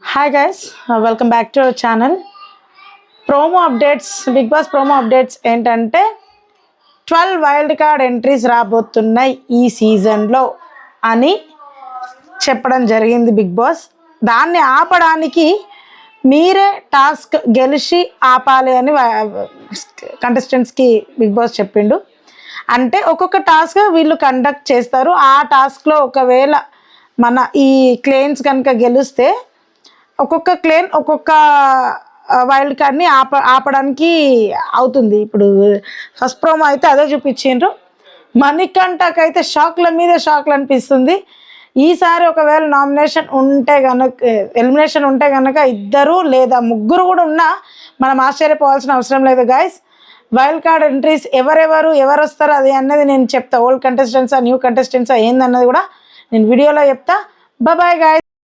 Hi guys, welcome back to our channel. Promo updates, Big Boss promo updates ఏంటంటే 12 wild card entries రాబోతున్నాయి ఈ సీజన్లో అని చెప్పడం జరిగింది బిగ్ బాస్. దాన్ని ఆపడానికి మీరే టాస్క్ గెలిచి ఆపాలి అని కంటెస్టెంట్స్కి బిగ్ బాస్ చెప్పిండు. అంటే ఒక్కొక్క టాస్క్ వీళ్ళు కండక్ట్ చేస్తారు. ఆ టాస్క్లో ఒకవేళ మన ఈ క్లెయిమ్స్ కనుక గెలిస్తే ఒక్కొక్క క్లెయిమ్ ఒక్కొక్క వైల్డ్ కార్డ్ని ఆపడానికి అవుతుంది. ఇప్పుడు ఫస్ట్ ప్రోమో అయితే అదే చూపించిండ్రు. మణికంఠకైతే షాక్ల మీద షాక్లు అనిపిస్తుంది. ఈసారి ఒకవేళ నామినేషన్ ఉంటే కనుక ఎలిమినేషన్ ఉంటే కనుక ఇద్దరు లేదా ముగ్గురు కూడా ఉన్నా మనం ఆశ్చర్యపోవాల్సిన అవసరం లేదు గైస్. వైల్డ్ కార్డ్ ఎంట్రీస్ ఎవరు వస్తారో అది అన్నది నేను చెప్తా. ఓల్డ్ కంటెస్టెంట్సా న్యూ కంటెస్టెంట్సా ఏందన్నది కూడా నేను వీడియోలో చెప్తా. Bye guys.